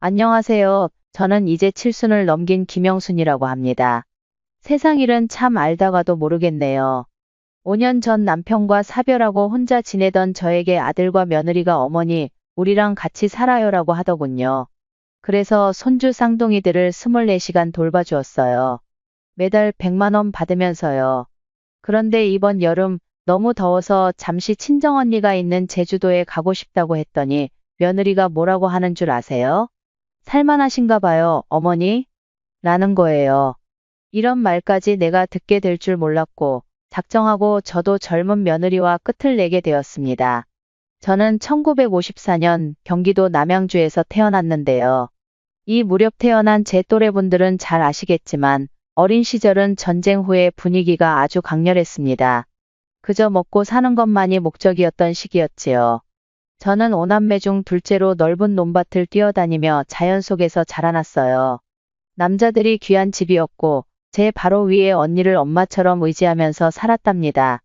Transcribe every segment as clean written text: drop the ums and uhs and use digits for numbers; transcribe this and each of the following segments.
안녕하세요. 저는 이제 칠순을 넘긴 김영순이라고 합니다. 세상 일은 참 알다가도 모르겠네요. 5년 전 남편과 사별하고 혼자 지내던 저에게 아들과 며느리가 어머니, 우리랑 같이 살아요라고 하더군요. 그래서 손주 쌍둥이들을 24시간 돌봐주었어요. 매달 100만 원 받으면서요. 그런데 이번 여름 너무 더워서 잠시 친정언니가 있는 제주도에 가고 싶다고 했더니 며느리가 뭐라고 하는 줄 아세요? 살만하신가 봐요, 어머니? 라는 거예요. 이런 말까지 내가 듣게 될 줄 몰랐고, 작정하고 저도 젊은 며느리와 끝을 내게 되었습니다. 저는 1954년 경기도 남양주에서 태어났는데요. 이 무렵 태어난 제 또래분들은 잘 아시겠지만, 어린 시절은 전쟁 후의 분위기가 아주 강렬했습니다. 그저 먹고 사는 것만이 목적이었던 시기였지요. 저는 오남매 중 둘째로 넓은 논밭을 뛰어다니며 자연 속에서 자라났어요. 남자들이 귀한 집이었고 제 바로 위에 언니를 엄마처럼 의지하면서 살았답니다.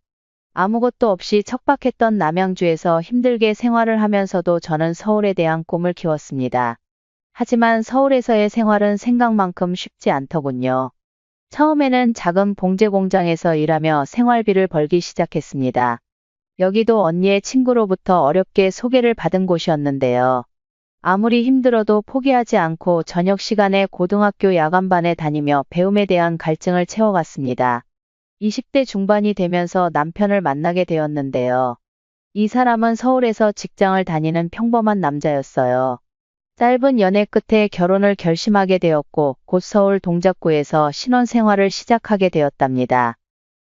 아무것도 없이 척박했던 남양주에서 힘들게 생활을 하면서도 저는 서울에 대한 꿈을 키웠습니다. 하지만 서울에서의 생활은 생각만큼 쉽지 않더군요. 처음에는 작은 봉제 공장에서 일하며 생활비를 벌기 시작했습니다. 여기도 언니의 친구로부터 어렵게 소개를 받은 곳이었는데요. 아무리 힘들어도 포기하지 않고 저녁 시간에 고등학교 야간반에 다니며 배움에 대한 갈증을 채워갔습니다. 20대 중반이 되면서 남편을 만나게 되었는데요. 이 사람은 서울에서 직장을 다니는 평범한 남자였어요. 짧은 연애 끝에 결혼을 결심하게 되었고 곧 서울 동작구에서 신혼생활을 시작하게 되었답니다.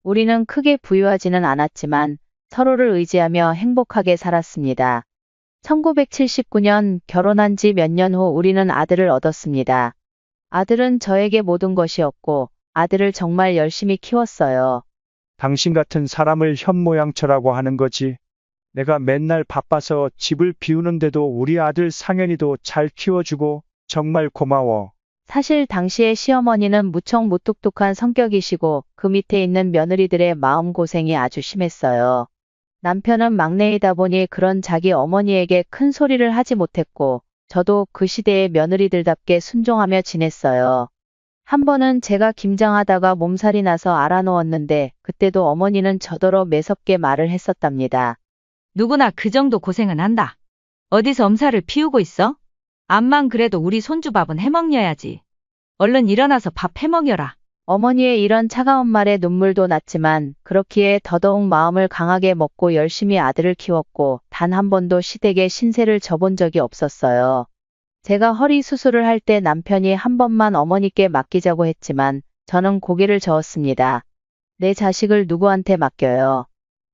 우리는 크게 부유하지는 않았지만 서로를 의지하며 행복하게 살았습니다. 1979년 결혼한 지 몇 년 후 우리는 아들을 얻었습니다. 아들은 저에게 모든 것이었고 아들을 정말 열심히 키웠어요. 당신 같은 사람을 현모양처라고 하는 거지. 내가 맨날 바빠서 집을 비우는데도 우리 아들 상현이도 잘 키워주고 정말 고마워. 사실 당시의 시어머니는 무척 무뚝뚝한 성격이시고 그 밑에 있는 며느리들의 마음고생이 아주 심했어요. 남편은 막내이다 보니 그런 자기 어머니에게 큰 소리를 하지 못했고 저도 그 시대의 며느리들답게 순종하며 지냈어요. 한 번은 제가 김장하다가 몸살이 나서 알아누웠는데 그때도 어머니는 저더러 매섭게 말을 했었답니다. 누구나 그 정도 고생은 한다. 어디서 엄살을 피우고 있어? 암만 그래도 우리 손주 밥은 해먹여야지. 얼른 일어나서 밥 해먹여라. 어머니의 이런 차가운 말에 눈물도 났지만 그렇기에 더더욱 마음을 강하게 먹고 열심히 아들을 키웠고 단 한 번도 시댁에 신세를 져본 적이 없었어요. 제가 허리 수술을 할 때 남편이 한 번만 어머니께 맡기자고 했지만 저는 고개를 저었습니다. 내 자식을 누구한테 맡겨요.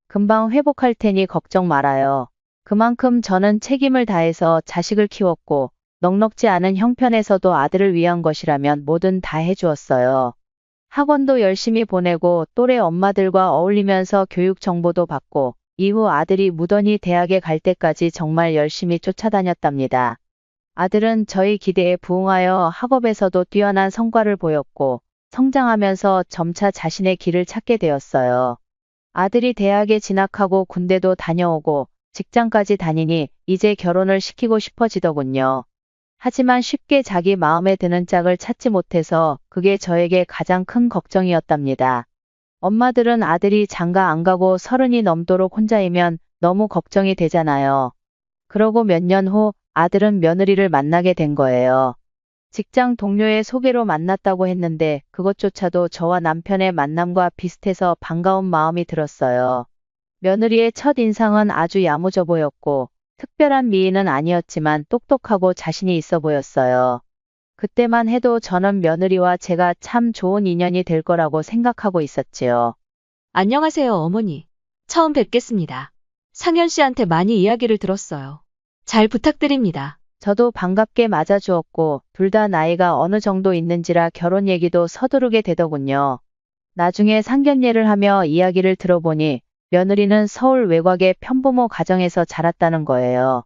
금방 회복할 테니 걱정 말아요. 그만큼 저는 책임을 다해서 자식을 키웠고 넉넉지 않은 형편에서도 아들을 위한 것이라면 뭐든 다 해주었어요. 학원도 열심히 보내고 또래 엄마들과 어울리면서 교육 정보도 받고 이후 아들이 무던히 대학에 갈 때까지 정말 열심히 쫓아다녔답니다. 아들은 저희 기대에 부응하여 학업에서도 뛰어난 성과를 보였고 성장하면서 점차 자신의 길을 찾게 되었어요. 아들이 대학에 진학하고 군대도 다녀오고 직장까지 다니니 이제 결혼을 시키고 싶어지더군요. 하지만 쉽게 자기 마음에 드는 짝을 찾지 못해서 그게 저에게 가장 큰 걱정이었답니다. 엄마들은 아들이 장가 안 가고 30이 넘도록 혼자이면 너무 걱정이 되잖아요. 그러고 몇 년 후 아들은 며느리를 만나게 된 거예요. 직장 동료의 소개로 만났다고 했는데 그것조차도 저와 남편의 만남과 비슷해서 반가운 마음이 들었어요. 며느리의 첫 인상은 아주 야무져 보였고 특별한 미인은 아니었지만 똑똑하고 자신이 있어 보였어요. 그때만 해도 저는 며느리와 제가 참 좋은 인연이 될 거라고 생각하고 있었지요. 안녕하세요, 어머니. 처음 뵙겠습니다. 상현 씨한테 많이 이야기를 들었어요. 잘 부탁드립니다. 저도 반갑게 맞아주었고 둘 다 나이가 어느 정도 있는지라 결혼 얘기도 서두르게 되더군요. 나중에 상견례를 하며 이야기를 들어보니 며느리는 서울 외곽의 편부모 가정에서 자랐다는 거예요.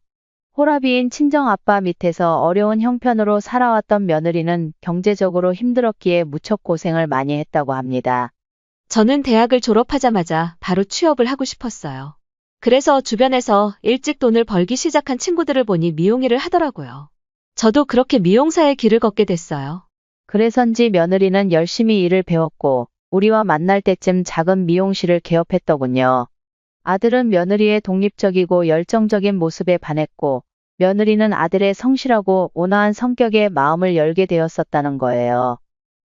호라비인 친정아빠 밑에서 어려운 형편으로 살아왔던 며느리는 경제적으로 힘들었기에 무척 고생을 많이 했다고 합니다. 저는 대학을 졸업하자마자 바로 취업을 하고 싶었어요. 그래서 주변에서 일찍 돈을 벌기 시작한 친구들을 보니 미용일을 하더라고요. 저도 그렇게 미용사의 길을 걷게 됐어요. 그래서인지 며느리는 열심히 일을 배웠고 우리와 만날 때쯤 작은 미용실을 개업했더군요. 아들은 며느리의 독립적이고 열정적인 모습에 반했고 며느리는 아들의 성실하고 온화한 성격에 마음을 열게 되었었다는 거예요.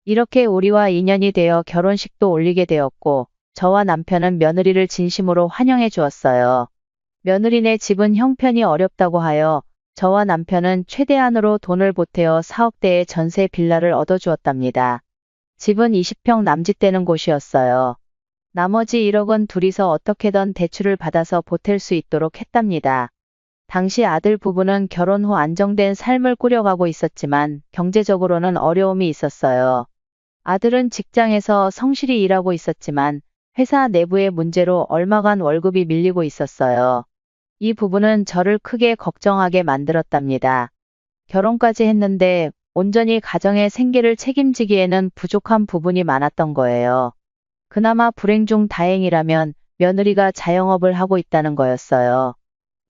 이렇게 우리와 인연이 되어 결혼식도 올리게 되었고 저와 남편은 며느리를 진심으로 환영해 주었어요. 며느리네 집은 형편이 어렵다고 하여 저와 남편은 최대한으로 돈을 보태어 사억대의 전세 빌라를 얻어주었답니다. 집은 20평 남짓되는 곳이었어요. 나머지 1억은 둘이서 어떻게든 대출을 받아서 보탤 수 있도록 했답니다. 당시 아들 부부는 결혼 후 안정된 삶을 꾸려가고 있었지만 경제적으로는 어려움이 있었어요. 아들은 직장에서 성실히 일하고 있었지만 회사 내부의 문제로 얼마간 월급이 밀리고 있었어요. 이 부부는 저를 크게 걱정하게 만들었답니다. 결혼까지 했는데 온전히 가정의 생계를 책임지기에는 부족한 부분이 많았던 거예요. 그나마 불행 중 다행이라면 며느리가 자영업을 하고 있다는 거였어요.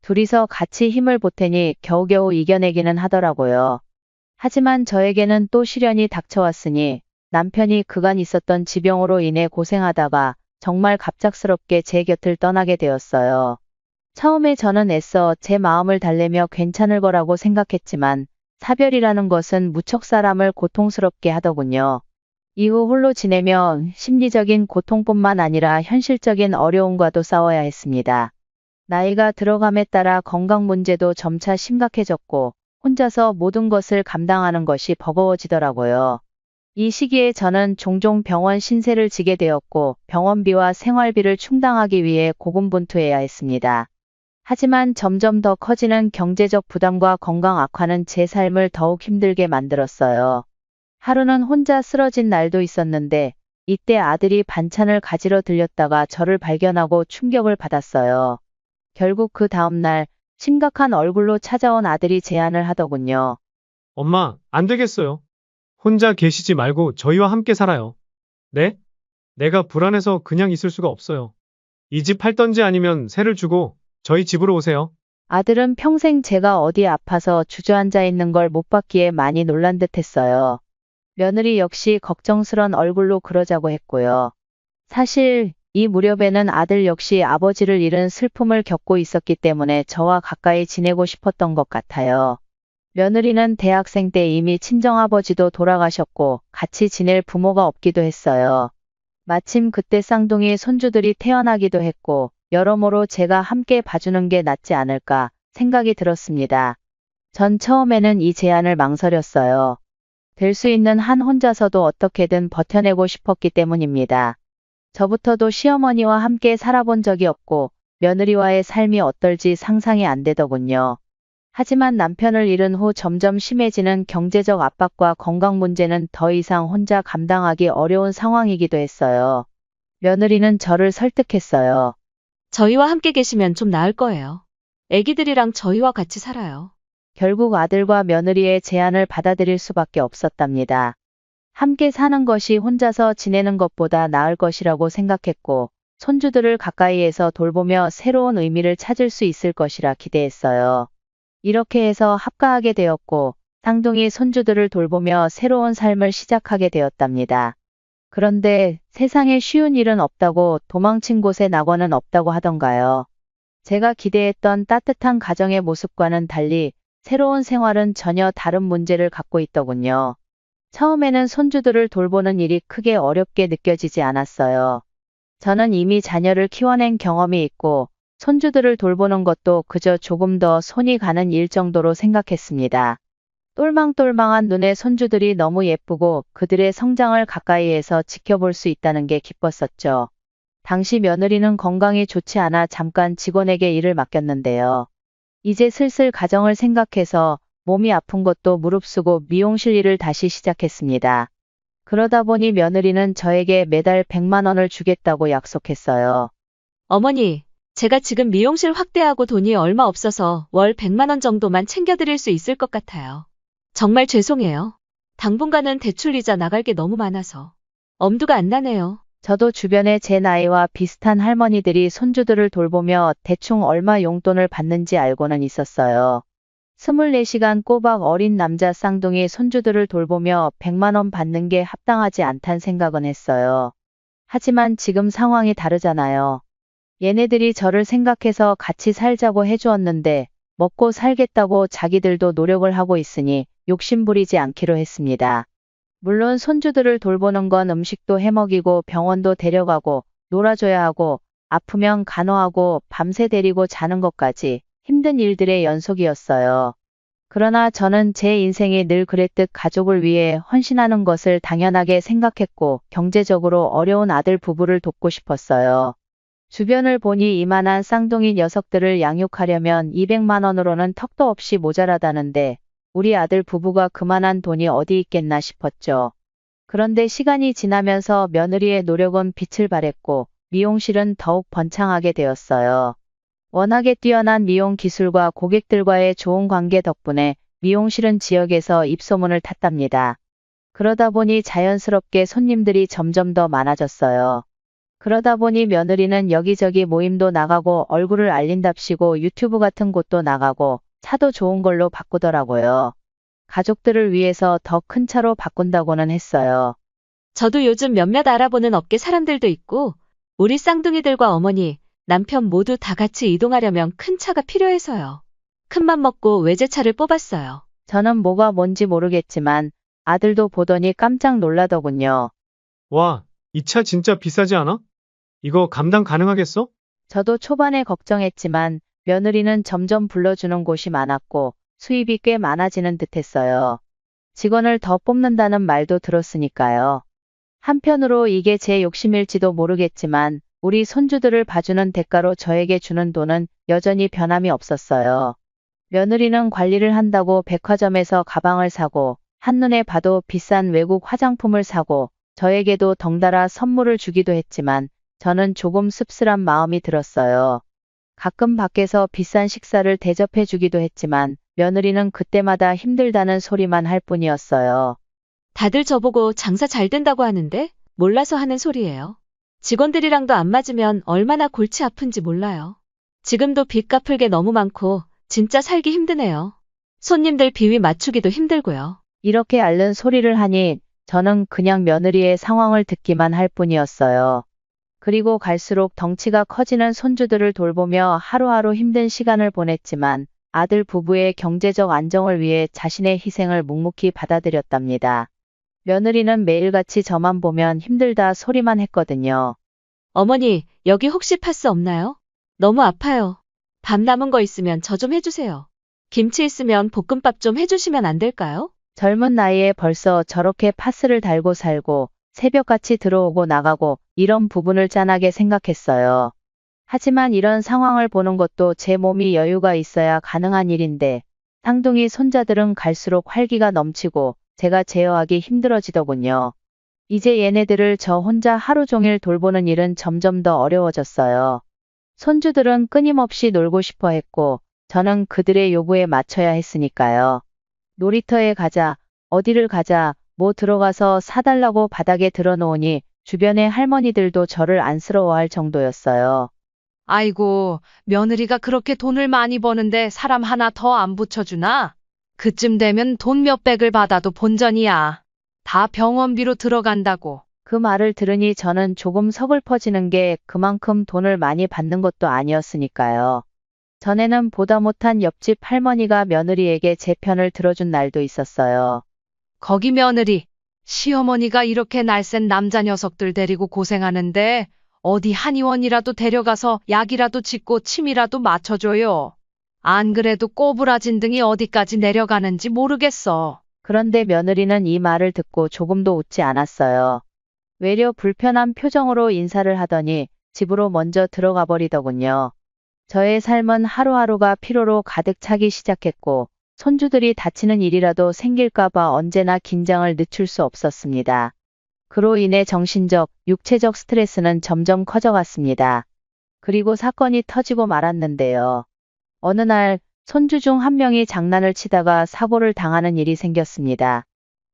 둘이서 같이 힘을 보태니 겨우겨우 이겨내기는 하더라고요. 하지만 저에게는 또 시련이 닥쳐왔으니 남편이 그간 있었던 지병으로 인해 고생하다가 정말 갑작스럽게 제 곁을 떠나게 되었어요. 처음에 저는 애써 제 마음을 달래며 괜찮을 거라고 생각했지만 사별이라는 것은 무척 사람을 고통스럽게 하더군요. 이후 홀로 지내며 심리적인 고통뿐만 아니라 현실적인 어려움과도 싸워야 했습니다. 나이가 들어감에 따라 건강 문제도 점차 심각해졌고 혼자서 모든 것을 감당하는 것이 버거워지더라고요. 이 시기에 저는 종종 병원 신세를 지게 되었고 병원비와 생활비를 충당하기 위해 고군분투해야 했습니다. 하지만 점점 더 커지는 경제적 부담과 건강 악화는 제 삶을 더욱 힘들게 만들었어요. 하루는 혼자 쓰러진 날도 있었는데 이때 아들이 반찬을 가지러 들렸다가 저를 발견하고 충격을 받았어요. 결국 그 다음날 심각한 얼굴로 찾아온 아들이 제안을 하더군요. 엄마, 안 되겠어요. 혼자 계시지 말고 저희와 함께 살아요. 네? 내가 불안해서 그냥 있을 수가 없어요. 이 집 팔던지 아니면 세를 주고 저희 집으로 오세요. 아들은 평생 제가 어디 아파서 주저앉아 있는 걸 못 봤기에 많이 놀란 듯 했어요. 며느리 역시 걱정스런 얼굴로 그러자고 했고요. 사실 이 무렵에는 아들 역시 아버지를 잃은 슬픔을 겪고 있었기 때문에 저와 가까이 지내고 싶었던 것 같아요. 며느리는 대학생 때 이미 친정아버지도 돌아가셨고 같이 지낼 부모가 없기도 했어요. 마침 그때 쌍둥이 손주들이 태어나기도 했고 여러모로 제가 함께 봐주는 게 낫지 않을까 생각이 들었습니다. 전 처음에는 이 제안을 망설였어요. 될 수 있는 한 혼자서도 어떻게든 버텨내고 싶었기 때문입니다. 저부터도 시어머니와 함께 살아본 적이 없고 며느리와의 삶이 어떨지 상상이 안 되더군요. 하지만 남편을 잃은 후 점점 심해지는 경제적 압박과 건강 문제는 더 이상 혼자 감당하기 어려운 상황이기도 했어요. 며느리는 저를 설득했어요. 저희와 함께 계시면 좀 나을 거예요. 애기들이랑 저희와 같이 살아요. 결국 아들과 며느리의 제안을 받아들일 수밖에 없었답니다. 함께 사는 것이 혼자서 지내는 것보다 나을 것이라고 생각했고 손주들을 가까이에서 돌보며 새로운 의미를 찾을 수 있을 것이라 기대했어요. 이렇게 해서 합가하게 되었고 쌍둥이 손주들을 돌보며 새로운 삶을 시작하게 되었답니다. 그런데 세상에 쉬운 일은 없다고 도망친 곳에 낙원은 없다고 하던가요. 제가 기대했던 따뜻한 가정의 모습과는 달리 새로운 생활은 전혀 다른 문제를 갖고 있더군요. 처음에는 손주들을 돌보는 일이 크게 어렵게 느껴지지 않았어요. 저는 이미 자녀를 키워낸 경험이 있고 손주들을 돌보는 것도 그저 조금 더 손이 가는 일 정도로 생각했습니다. 똘망똘망한 눈의 손주들이 너무 예쁘고 그들의 성장을 가까이에서 지켜볼 수 있다는 게 기뻤었죠. 당시 며느리는 건강이 좋지 않아 잠깐 직원에게 일을 맡겼는데요. 이제 슬슬 가정을 생각해서 몸이 아픈 것도 무릅쓰고 미용실 일을 다시 시작했습니다. 그러다 보니 며느리는 저에게 매달 100만 원을 주겠다고 약속했어요. 어머니, 제가 지금 미용실 확대하고 돈이 얼마 없어서 월 100만 원 정도만 챙겨드릴 수 있을 것 같아요. 정말 죄송해요. 당분간은 대출 이자 나갈 게 너무 많아서 엄두가 안 나네요. 저도 주변에 제 나이와 비슷한 할머니들이 손주들을 돌보며 대충 얼마 용돈을 받는지 알고는 있었어요. 24시간 꼬박 어린 남자 쌍둥이 손주들을 돌보며 100만 원 받는 게 합당하지 않단 생각은 했어요. 하지만 지금 상황이 다르잖아요. 얘네들이 저를 생각해서 같이 살자고 해주었는데 먹고 살겠다고 자기들도 노력을 하고 있으니 욕심부리지 않기로 했습니다. 물론 손주들을 돌보는 건 음식도 해먹이고 병원도 데려가고 놀아줘야 하고 아프면 간호하고 밤새 데리고 자는 것까지 힘든 일들의 연속이었어요. 그러나 저는 제 인생이 늘 그랬듯 가족을 위해 헌신하는 것을 당연하게 생각했고 경제적으로 어려운 아들 부부를 돕고 싶었어요. 주변을 보니 이만한 쌍둥이 녀석들을 양육하려면 200만 원으로는 턱도 없이 모자라다는데 우리 아들 부부가 그만한 돈이 어디 있겠나 싶었죠. 그런데 시간이 지나면서 며느리의 노력은 빛을 발했고 미용실은 더욱 번창하게 되었어요. 워낙에 뛰어난 미용 기술과 고객들과의 좋은 관계 덕분에 미용실은 지역에서 입소문을 탔답니다. 그러다 보니 자연스럽게 손님들이 점점 더 많아졌어요. 그러다 보니 며느리는 여기저기 모임도 나가고 얼굴을 알린답시고 유튜브 같은 곳도 나가고 차도 좋은 걸로 바꾸더라고요. 가족들을 위해서 더 큰 차로 바꾼다고는 했어요. 저도 요즘 몇몇 알아보는 업계 사람들도 있고 우리 쌍둥이들과 어머니, 남편 모두 다 같이 이동하려면 큰 차가 필요해서요. 큰맘 먹고 외제차를 뽑았어요. 저는 뭐가 뭔지 모르겠지만 아들도 보더니 깜짝 놀라더군요. 와, 이 차 진짜 비싸지 않아? 이거 감당 가능하겠어? 저도 초반에 걱정했지만 며느리는 점점 불러주는 곳이 많았고 수입이 꽤 많아지는 듯했어요. 직원을 더 뽑는다는 말도 들었으니까요. 한편으로 이게 제 욕심일지도 모르겠지만 우리 손주들을 봐주는 대가로 저에게 주는 돈은 여전히 변함이 없었어요. 며느리는 관리를 한다고 백화점에서 가방을 사고 한눈에 봐도 비싼 외국 화장품을 사고 저에게도 덩달아 선물을 주기도 했지만 저는 조금 씁쓸한 마음이 들었어요. 가끔 밖에서 비싼 식사를 대접해 주기도 했지만 며느리는 그때마다 힘들다는 소리만 할 뿐이었어요. 다들 저보고 장사 잘 된다고 하는데 몰라서 하는 소리예요. 직원들이랑도 안 맞으면 얼마나 골치 아픈지 몰라요. 지금도 빚 갚을 게 너무 많고 진짜 살기 힘드네요. 손님들 비위 맞추기도 힘들고요. 이렇게 앓는 소리를 하니 저는 그냥 며느리의 상황을 듣기만 할 뿐이었어요. 그리고 갈수록 덩치가 커지는 손주들을 돌보며 하루하루 힘든 시간을 보냈지만 아들 부부의 경제적 안정을 위해 자신의 희생을 묵묵히 받아들였답니다. 며느리는 매일같이 저만 보면 힘들다 소리만 했거든요. 어머니, 여기 혹시 파스 없나요? 너무 아파요. 밥 남은 거 있으면 저 좀 해주세요. 김치 있으면 볶음밥 좀 해주시면 안 될까요? 젊은 나이에 벌써 저렇게 파스를 달고 살고 새벽같이 들어오고 나가고 이런 부분을 짠하게 생각했어요. 하지만 이런 상황을 보는 것도 제 몸이 여유가 있어야 가능한 일인데 쌍둥이 손자들은 갈수록 활기가 넘치고 제가 제어하기 힘들어지더군요. 이제 얘네들을 저 혼자 하루 종일 돌보는 일은 점점 더 어려워졌어요. 손주들은 끊임없이 놀고 싶어 했고 저는 그들의 요구에 맞춰야 했으니까요. 놀이터에 가자, 어디를 가자, 뭐 들어가서 사달라고 바닥에 들어놓으니 주변의 할머니들도 저를 안쓰러워할 정도였어요. 아이고, 며느리가 그렇게 돈을 많이 버는데 사람 하나 더 안 붙여주나? 그쯤 되면 돈 몇백을 받아도 본전이야. 다 병원비로 들어간다고. 그 말을 들으니 저는 조금 서글퍼지는 게 그만큼 돈을 많이 받는 것도 아니었으니까요. 전에는 보다 못한 옆집 할머니가 며느리에게 제 편을 들어준 날도 있었어요. 거기 며느리, 시어머니가 이렇게 날쌘 남자 녀석들 데리고 고생하는데 어디 한의원이라도 데려가서 약이라도 짓고 침이라도 맞춰줘요. 안 그래도 꼬부라진 등이 어디까지 내려가는지 모르겠어. 그런데 며느리는 이 말을 듣고 조금도 웃지 않았어요. 외려 불편한 표정으로 인사를 하더니 집으로 먼저 들어가 버리더군요. 저의 삶은 하루하루가 피로로 가득 차기 시작했고 손주들이 다치는 일이라도 생길까봐 언제나 긴장을 늦출 수 없었습니다. 그로 인해 정신적, 육체적 스트레스는 점점 커져갔습니다. 그리고 사건이 터지고 말았는데요. 어느 날 손주 중 한 명이 장난을 치다가 사고를 당하는 일이 생겼습니다.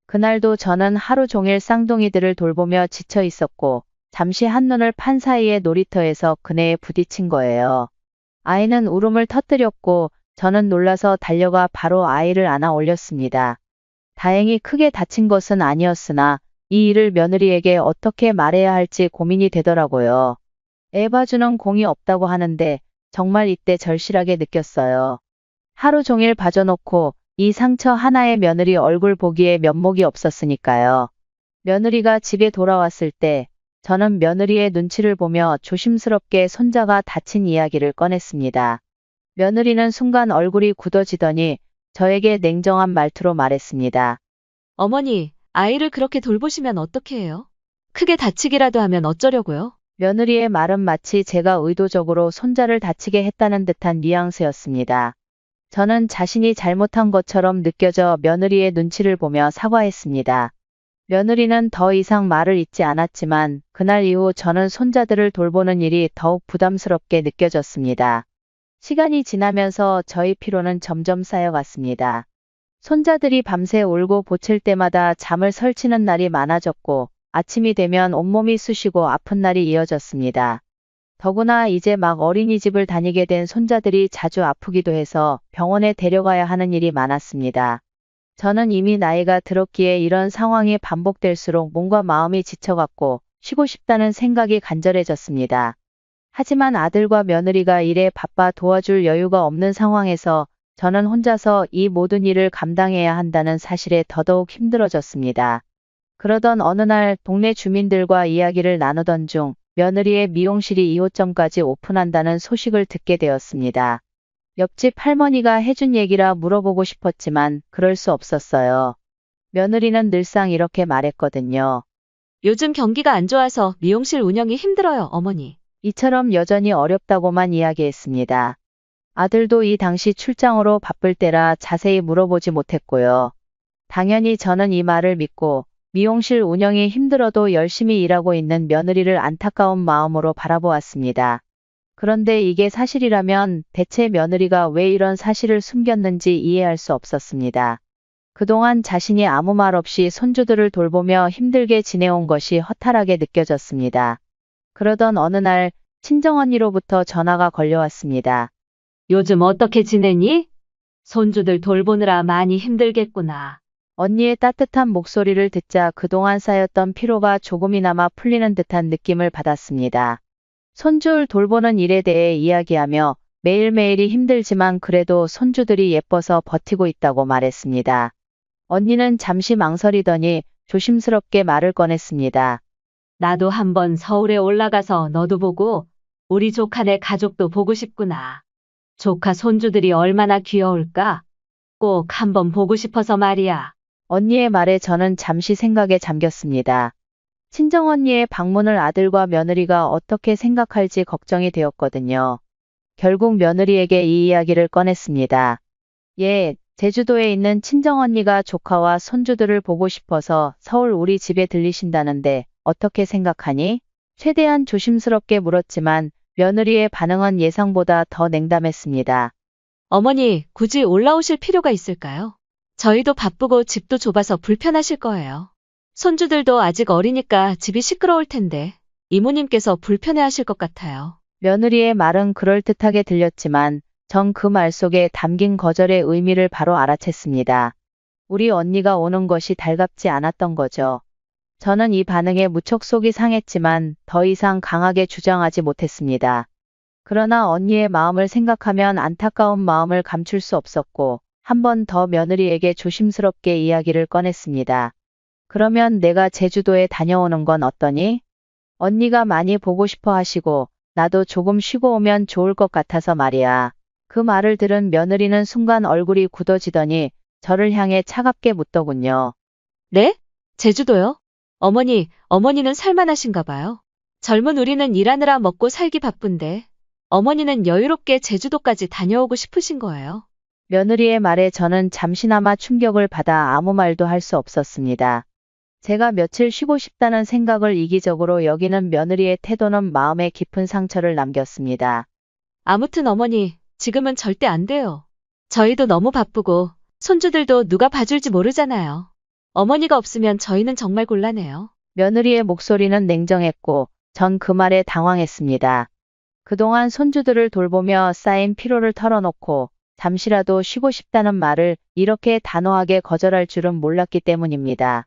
그날도 저는 하루 종일 쌍둥이들을 돌보며 지쳐 있었고 잠시 한눈을 판 사이에 놀이터에서 그네에 부딪힌 거예요. 아이는 울음을 터뜨렸고 저는 놀라서 달려가 바로 아이를 안아 올렸습니다. 다행히 크게 다친 것은 아니었으나 이 일을 며느리에게 어떻게 말해야 할지 고민이 되더라고요. 애 봐주는 공이 없다고 하는데 정말 이때 절실하게 느꼈어요. 하루 종일 봐줘놓고 이 상처 하나에 며느리 얼굴 보기에 면목이 없었으니까요. 며느리가 집에 돌아왔을 때 저는 며느리의 눈치를 보며 조심스럽게 손자가 다친 이야기를 꺼냈습니다. 며느리는 순간 얼굴이 굳어지더니 저에게 냉정한 말투로 말했습니다. 어머니, 아이를 그렇게 돌보시면 어떻게 해요? 크게 다치기라도 하면 어쩌려고요? 며느리의 말은 마치 제가 의도적으로 손자를 다치게 했다는 듯한 뉘앙스였습니다. 저는 자신이 잘못한 것처럼 느껴져 며느리의 눈치를 보며 사과했습니다. 며느리는 더 이상 말을 잇지 않았지만 그날 이후 저는 손자들을 돌보는 일이 더욱 부담스럽게 느껴졌습니다. 시간이 지나면서 저희 피로는 점점 쌓여갔습니다. 손자들이 밤새 울고 보칠 때마다 잠을 설치는 날이 많아졌고 아침이 되면 온몸이 쑤시고 아픈 날이 이어졌습니다. 더구나 이제 막 어린이집을 다니게 된 손자들이 자주 아프기도 해서 병원에 데려가야 하는 일이 많았습니다. 저는 이미 나이가 들었기에 이런 상황이 반복될수록 몸과 마음이 지쳐갔고 쉬고 싶다는 생각이 간절해졌습니다. 하지만 아들과 며느리가 일에 바빠 도와줄 여유가 없는 상황에서 저는 혼자서 이 모든 일을 감당해야 한다는 사실에 더더욱 힘들어졌습니다. 그러던 어느 날 동네 주민들과 이야기를 나누던 중 며느리의 미용실이 2호점까지 오픈한다는 소식을 듣게 되었습니다. 옆집 할머니가 해준 얘기라 물어보고 싶었지만 그럴 수 없었어요. 며느리는 늘상 이렇게 말했거든요. 요즘 경기가 안 좋아서 미용실 운영이 힘들어요, 어머니. 이처럼 여전히 어렵다고만 이야기했습니다. 아들도 이 당시 출장으로 바쁠 때라 자세히 물어보지 못했고요. 당연히 저는 이 말을 믿고 미용실 운영이 힘들어도 열심히 일하고 있는 며느리를 안타까운 마음으로 바라보았습니다. 그런데 이게 사실이라면 대체 며느리가 왜 이런 사실을 숨겼는지 이해할 수 없었습니다. 그동안 자신이 아무 말 없이 손주들을 돌보며 힘들게 지내온 것이 허탈하게 느껴졌습니다. 그러던 어느 날 친정언니로부터 전화가 걸려왔습니다. 요즘 어떻게 지내니? 손주들 돌보느라 많이 힘들겠구나. 언니의 따뜻한 목소리를 듣자 그동안 쌓였던 피로가 조금이나마 풀리는 듯한 느낌을 받았습니다. 손주를 돌보는 일에 대해 이야기하며 매일매일이 힘들지만 그래도 손주들이 예뻐서 버티고 있다고 말했습니다. 언니는 잠시 망설이더니 조심스럽게 말을 꺼냈습니다. 나도 한번 서울에 올라가서 너도 보고 우리 조카네 가족도 보고 싶구나. 조카 손주들이 얼마나 귀여울까? 꼭 한번 보고 싶어서 말이야. 언니의 말에 저는 잠시 생각에 잠겼습니다. 친정언니의 방문을 아들과 며느리가 어떻게 생각할지 걱정이 되었거든요. 결국 며느리에게 이 이야기를 꺼냈습니다. 예, 제주도에 있는 친정언니가 조카와 손주들을 보고 싶어서 서울 우리 집에 들리신다는데 어떻게 생각하니? 최대한 조심스럽게 물었지만 며느리의 반응은 예상보다 더 냉담했습니다. 어머니, 굳이 올라오실 필요가 있을까요? 저희도 바쁘고 집도 좁아서 불편하실 거예요. 손주들도 아직 어리니까 집이 시끄러울 텐데 이모님께서 불편해하실 것 같아요. 며느리의 말은 그럴듯하게 들렸지만 전 그 말 속에 담긴 거절의 의미를 바로 알아챘습니다. 우리 언니가 오는 것이 달갑지 않았던 거죠. 저는 이 반응에 무척 속이 상했지만 더 이상 강하게 주장하지 못했습니다. 그러나 언니의 마음을 생각하면 안타까운 마음을 감출 수 없었고 한 번 더 며느리에게 조심스럽게 이야기를 꺼냈습니다. 그러면 내가 제주도에 다녀오는 건 어떠니? 언니가 많이 보고 싶어 하시고 나도 조금 쉬고 오면 좋을 것 같아서 말이야. 그 말을 들은 며느리는 순간 얼굴이 굳어지더니 저를 향해 차갑게 묻더군요. 네? 제주도요? 어머니는 살만하신가 봐요. 젊은 우리는 일하느라 먹고 살기 바쁜데 어머니는 여유롭게 제주도까지 다녀오고 싶으신 거예요. 며느리의 말에 저는 잠시나마 충격을 받아 아무 말도 할 수 없었습니다. 제가 며칠 쉬고 싶다는 생각을 이기적으로 여기는 며느리의 태도는 마음에 깊은 상처를 남겼습니다. 아무튼 어머니, 지금은 절대 안 돼요. 저희도 너무 바쁘고 손주들도 누가 봐줄지 모르잖아요. 어머니가 없으면 저희는 정말 곤란해요. 며느리의 목소리는 냉정했고 전 그 말에 당황했습니다. 그동안 손주들을 돌보며 쌓인 피로를 털어놓고 잠시라도 쉬고 싶다는 말을 이렇게 단호하게 거절할 줄은 몰랐기 때문입니다.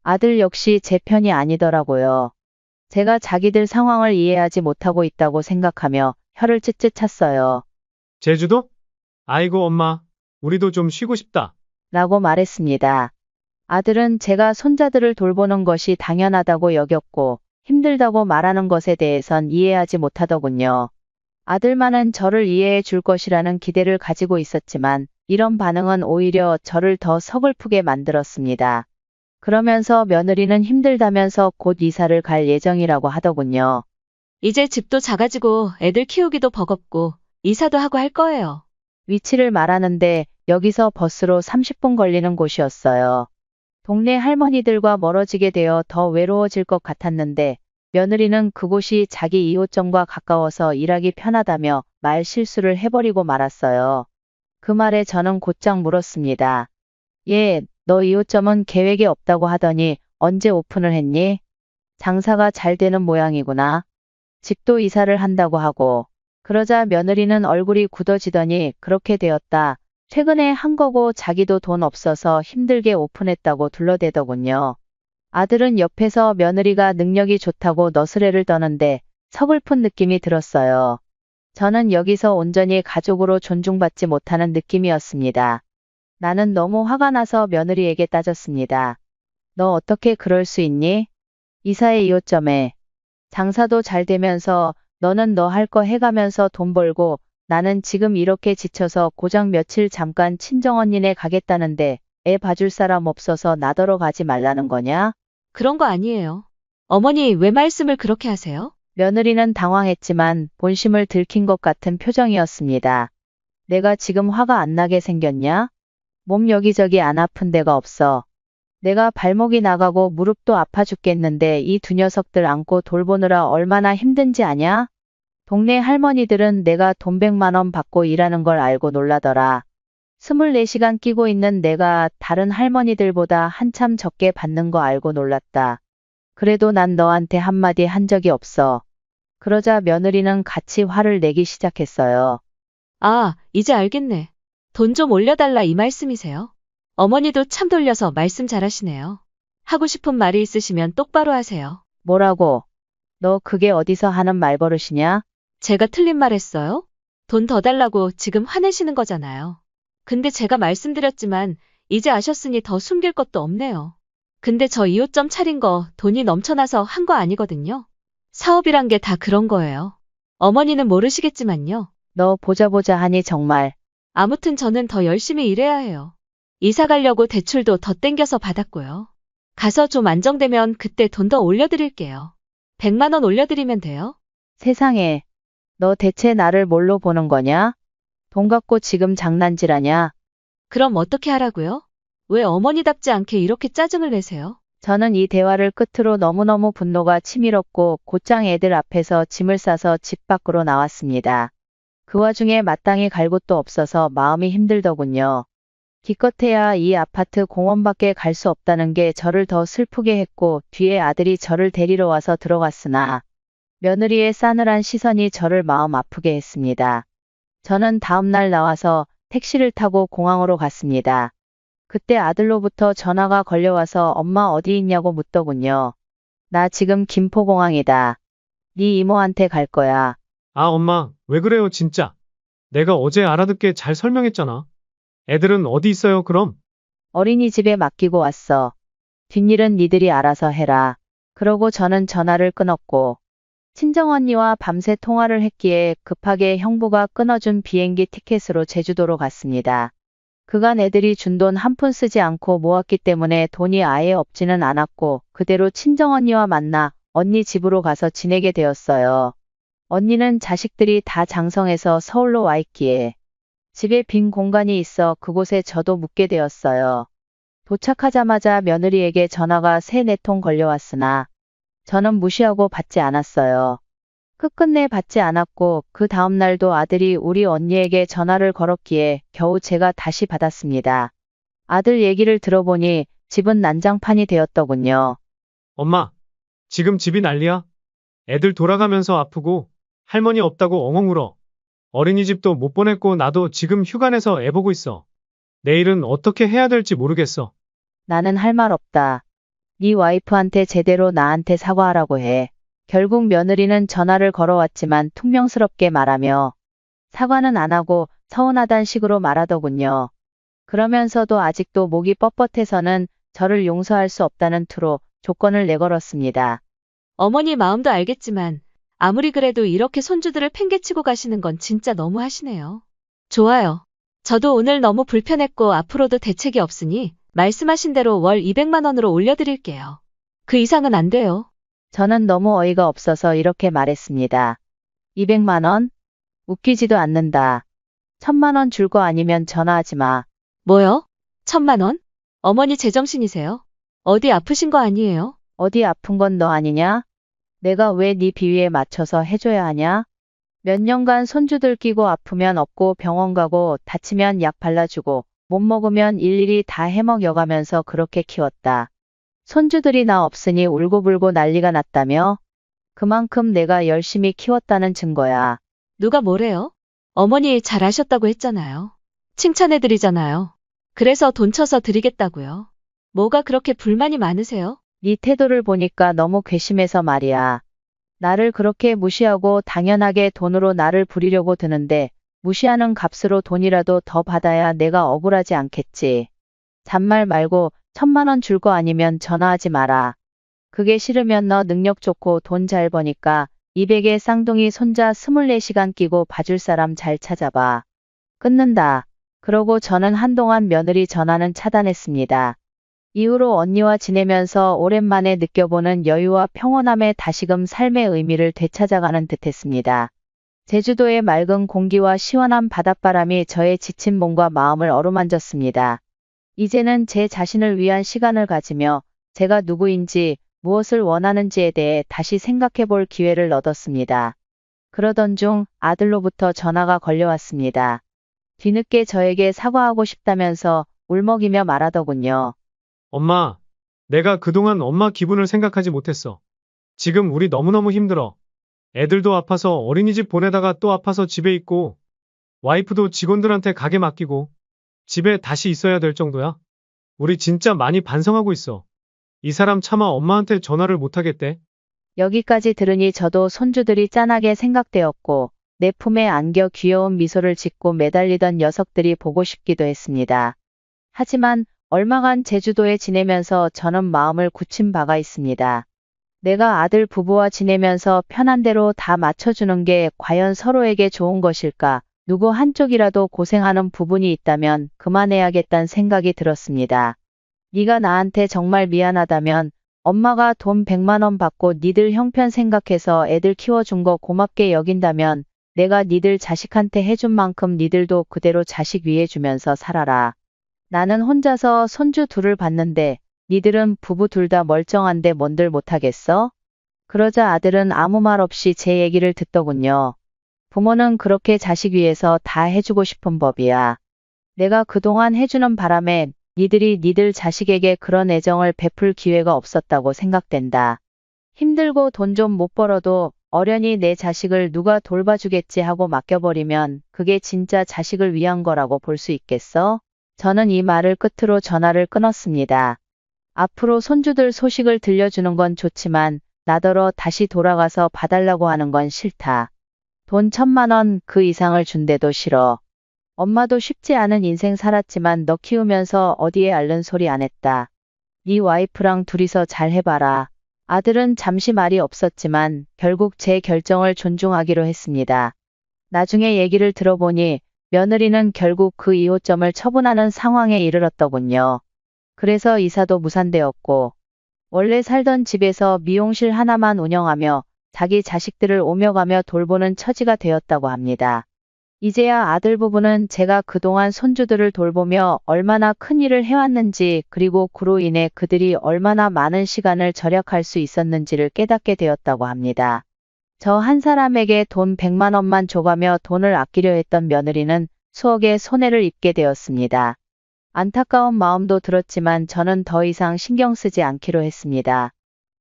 아들 역시 제 편이 아니더라고요. 제가 자기들 상황을 이해하지 못하고 있다고 생각하며 혀를 찢찢 찼어요. 제주도? 아이고, 엄마. 우리도 좀 쉬고 싶다. 라고 말했습니다. 아들은 제가 손자들을 돌보는 것이 당연하다고 여겼고 힘들다고 말하는 것에 대해선 이해하지 못하더군요. 아들만은 저를 이해해 줄 것이라는 기대를 가지고 있었지만 이런 반응은 오히려 저를 더 서글프게 만들었습니다. 그러면서 며느리는 힘들다면서 곧 이사를 갈 예정이라고 하더군요. 이제 집도 작아지고 애들 키우기도 버겁고 이사도 하고 할 거예요. 위치를 말하는데 여기서 버스로 30분 걸리는 곳이었어요. 동네 할머니들과 멀어지게 되어 더 외로워질 것 같았는데 며느리는 그곳이 자기 2호점과 가까워서 일하기 편하다며 말 실수를 해버리고 말았어요. 그 말에 저는 곧장 물었습니다. 예, 너 2호점은 계획에 없다고 하더니 언제 오픈을 했니? 장사가 잘 되는 모양이구나. 집도 이사를 한다고 하고. 그러자 며느리는 얼굴이 굳어지더니 그렇게 되었다. 최근에 한 거고 자기도 돈 없어서 힘들게 오픈했다고 둘러대더군요. 아들은 옆에서 며느리가 능력이 좋다고 너스레를 떠는데 서글픈 느낌이 들었어요. 저는 여기서 온전히 가족으로 존중받지 못하는 느낌이었습니다. 나는 너무 화가 나서 며느리에게 따졌습니다. 너 어떻게 그럴 수 있니? 이사의 2호점에. 장사도 잘 되면서 너는 너 할 거 해가면서 돈 벌고 나는 지금 이렇게 지쳐서 고작 며칠 잠깐 친정언니네 가겠다는데 애 봐줄 사람 없어서 나더러 가지 말라는 거냐? 그런 거 아니에요. 어머니 왜 말씀을 그렇게 하세요? 며느리는 당황했지만 본심을 들킨 것 같은 표정이었습니다. 내가 지금 화가 안 나게 생겼냐? 몸 여기저기 안 아픈 데가 없어. 내가 발목이 나가고 무릎도 아파 죽겠는데 이 두 녀석들 안고 돌보느라 얼마나 힘든지 아냐? 동네 할머니들은 내가 돈 100만 원 받고 일하는 걸 알고 놀라더라. 24시간 끼고 있는 내가 다른 할머니들보다 한참 적게 받는 거 알고 놀랐다. 그래도 난 너한테 한마디 한 적이 없어. 그러자 며느리는 같이 화를 내기 시작했어요. 아, 이제 알겠네. 돈 좀 올려달라 이 말씀이세요? 어머니도 참 돌려서 말씀 잘하시네요. 하고 싶은 말이 있으시면 똑바로 하세요. 뭐라고? 너 그게 어디서 하는 말버릇이냐? 제가 틀린 말 했어요? 돈 더 달라고 지금 화내시는 거잖아요. 근데 제가 말씀드렸지만 이제 아셨으니 더 숨길 것도 없네요. 근데 저 2호점 차린 거 돈이 넘쳐나서 한 거 아니거든요. 사업이란 게 다 그런 거예요. 어머니는 모르시겠지만요. 너 보자 하니 정말. 아무튼 저는 더 열심히 일해야 해요. 이사 가려고 대출도 더 땡겨서 받았고요. 가서 좀 안정되면 그때 돈 더 올려드릴게요. 100만 원 올려드리면 돼요. 세상에. 너 대체 나를 뭘로 보는 거냐? 돈 갖고 지금 장난질하냐? 그럼 어떻게 하라고요? 왜 어머니답지 않게 이렇게 짜증을 내세요? 저는 이 대화를 끝으로 너무너무 분노가 치밀었고 곧장 애들 앞에서 짐을 싸서 집 밖으로 나왔습니다. 그 와중에 마땅히 갈 곳도 없어서 마음이 힘들더군요. 기껏해야 이 아파트 공원밖에 갈 수 없다는 게 저를 더 슬프게 했고 뒤에 아들이 저를 데리러 와서 들어갔으나 며느리의 싸늘한 시선이 저를 마음 아프게 했습니다. 저는 다음날 나와서 택시를 타고 공항으로 갔습니다. 그때 아들로부터 전화가 걸려와서 엄마 어디 있냐고 묻더군요. 나 지금 김포공항이다. 네 이모한테 갈 거야. 아, 엄마, 왜 그래요, 진짜? 내가 어제 알아듣게 잘 설명했잖아. 애들은 어디 있어요, 그럼? 어린이집에 맡기고 왔어. 뒷일은 니들이 알아서 해라. 그러고 저는 전화를 끊었고 친정언니와 밤새 통화를 했기에 급하게 형부가 끊어준 비행기 티켓으로 제주도로 갔습니다. 그간 애들이 준 돈 한 푼 쓰지 않고 모았기 때문에 돈이 아예 없지는 않았고 그대로 친정언니와 만나 언니 집으로 가서 지내게 되었어요. 언니는 자식들이 다 장성해서 서울로 와 있기에 집에 빈 공간이 있어 그곳에 저도 묵게 되었어요. 도착하자마자 며느리에게 전화가 3-4통 걸려왔으나 저는 무시하고 받지 않았어요. 끝끝내 받지 않았고 그 다음날도 아들이 우리 언니에게 전화를 걸었기에 겨우 제가 다시 받았습니다. 아들 얘기를 들어보니 집은 난장판이 되었더군요. 엄마, 지금 집이 난리야. 애들 돌아가면서 아프고 할머니 없다고 엉엉 울어. 어린이집도 못 보냈고 나도 지금 휴가 내서 애 보고 있어. 내일은 어떻게 해야 될지 모르겠어. 나는 할 말 없다. 네 와이프한테 제대로 나한테 사과하라고 해. 결국 며느리는 전화를 걸어왔지만 퉁명스럽게 말하며 사과는 안 하고 서운하단 식으로 말하더군요. 그러면서도 아직도 목이 뻣뻣해서는 저를 용서할 수 없다는 투로 조건을 내걸었습니다. 어머니 마음도 알겠지만 아무리 그래도 이렇게 손주들을 팽개치고 가시는 건 진짜 너무 하시네요. 좋아요. 저도 오늘 너무 불편했고 앞으로도 대책이 없으니 말씀하신 대로 월 200만 원으로 올려드릴게요. 그 이상은 안 돼요. 저는 너무 어이가 없어서 이렇게 말했습니다. 200만 원? 웃기지도 않는다. 1000만 원 줄 거 아니면 전화하지 마. 뭐요? 1000만 원? 어머니 제정신이세요? 어디 아프신 거 아니에요? 어디 아픈 건 너 아니냐? 내가 왜 네 비위에 맞춰서 해줘야 하냐? 몇 년간 손주들 끼고 아프면 업고 병원 가고 다치면 약 발라주고 못 먹으면 일일이 다 해먹여가면서 그렇게 키웠다. 손주들이 나 없으니 울고불고 난리가 났다며? 그만큼 내가 열심히 키웠다는 증거야. 누가 뭐래요? 어머니 잘하셨다고 했잖아요. 칭찬해드리잖아요. 그래서 돈 쳐서 드리겠다고요. 뭐가 그렇게 불만이 많으세요? 네 태도를 보니까 너무 괘씸해서 말이야. 나를 그렇게 무시하고 당연하게 돈으로 나를 부리려고 드는데 무시하는 값으로 돈이라도 더 받아야 내가 억울하지 않겠지. 잔말 말고 1000만 원 줄 거 아니면 전화하지 마라. 그게 싫으면 너 능력 좋고 돈 잘 버니까 200에 쌍둥이 손자 24시간 끼고 봐줄 사람 잘 찾아봐. 끊는다. 그러고 저는 한동안 며느리 전화는 차단했습니다. 이후로 언니와 지내면서 오랜만에 느껴보는 여유와 평온함에 다시금 삶의 의미를 되찾아가는 듯했습니다. 제주도의 맑은 공기와 시원한 바닷바람이 저의 지친 몸과 마음을 어루만졌습니다. 이제는 제 자신을 위한 시간을 가지며 제가 누구인지 무엇을 원하는지에 대해 다시 생각해 볼 기회를 얻었습니다. 그러던 중 아들로부터 전화가 걸려왔습니다. 뒤늦게 저에게 사과하고 싶다면서 울먹이며 말하더군요. 엄마, 내가 그동안 엄마 기분을 생각하지 못했어. 지금 우리 너무너무 힘들어. 애들도 아파서 어린이집 보내다가 또 아파서 집에 있고, 와이프도 직원들한테 가게 맡기고, 집에 다시 있어야 될 정도야. 우리 진짜 많이 반성하고 있어. 이 사람 차마 엄마한테 전화를 못하겠대. 여기까지 들으니 저도 손주들이 짠하게 생각되었고 내 품에 안겨 귀여운 미소를 짓고 매달리던 녀석들이 보고 싶기도 했습니다. 하지만 얼마간 제주도에 지내면서 저는 마음을 굳힌 바가 있습니다. 내가 아들 부부와 지내면서 편한 대로 다 맞춰주는 게 과연 서로에게 좋은 것일까? 누구 한쪽이라도 고생하는 부분이 있다면 그만해야겠다는 생각이 들었습니다. 네가 나한테 정말 미안하다면 엄마가 돈 100만 원 받고 니들 형편 생각해서 애들 키워준 거 고맙게 여긴다면 내가 니들 자식한테 해준 만큼 니들도 그대로 자식 위해 주면서 살아라. 나는 혼자서 손주 둘을 봤는데 니들은 부부 둘 다 멀쩡한데 뭔들 못하겠어? 그러자 아들은 아무 말 없이 제 얘기를 듣더군요. 부모는 그렇게 자식 위해서 다 해주고 싶은 법이야. 내가 그동안 해주는 바람에 니들이 니들 자식에게 그런 애정을 베풀 기회가 없었다고 생각된다. 힘들고 돈 좀 못 벌어도 어련히 내 자식을 누가 돌봐주겠지 하고 맡겨버리면 그게 진짜 자식을 위한 거라고 볼 수 있겠어? 저는 이 말을 끝으로 전화를 끊었습니다. 앞으로 손주들 소식을 들려주는 건 좋지만 나더러 다시 돌아가서 봐달라고 하는 건 싫다. 돈 1000만 원 그 이상을 준대도 싫어. 엄마도 쉽지 않은 인생 살았지만 너 키우면서 어디에 앓는 소리 안 했다. 네 와이프랑 둘이서 잘 해봐라. 아들은 잠시 말이 없었지만 결국 제 결정을 존중하기로 했습니다. 나중에 얘기를 들어보니 며느리는 결국 그 2호점을 처분하는 상황에 이르렀더군요. 그래서 이사도 무산되었고 원래 살던 집에서 미용실 하나만 운영하며 자기 자식들을 오며 가며 돌보는 처지가 되었다고 합니다. 이제야 아들 부부는 제가 그동안 손주들을 돌보며 얼마나 큰 일을 해왔는지 그리고 그로 인해 그들이 얼마나 많은 시간을 절약할 수 있었는지를 깨닫게 되었다고 합니다. 저 한 사람에게 돈 100만 원만 줘가며 돈을 아끼려 했던 며느리는 수억의 손해를 입게 되었습니다. 안타까운 마음도 들었지만 저는 더 이상 신경 쓰지 않기로 했습니다.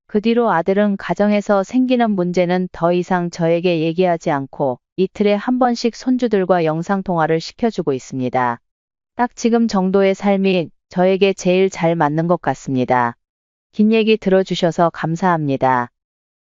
그 뒤로 아들은 가정에서 생기는 문제는 더 이상 저에게 얘기하지 않고 이틀에 한 번씩 손주들과 영상통화를 시켜주고 있습니다. 딱 지금 정도의 삶이 저에게 제일 잘 맞는 것 같습니다. 긴 얘기 들어주셔서 감사합니다.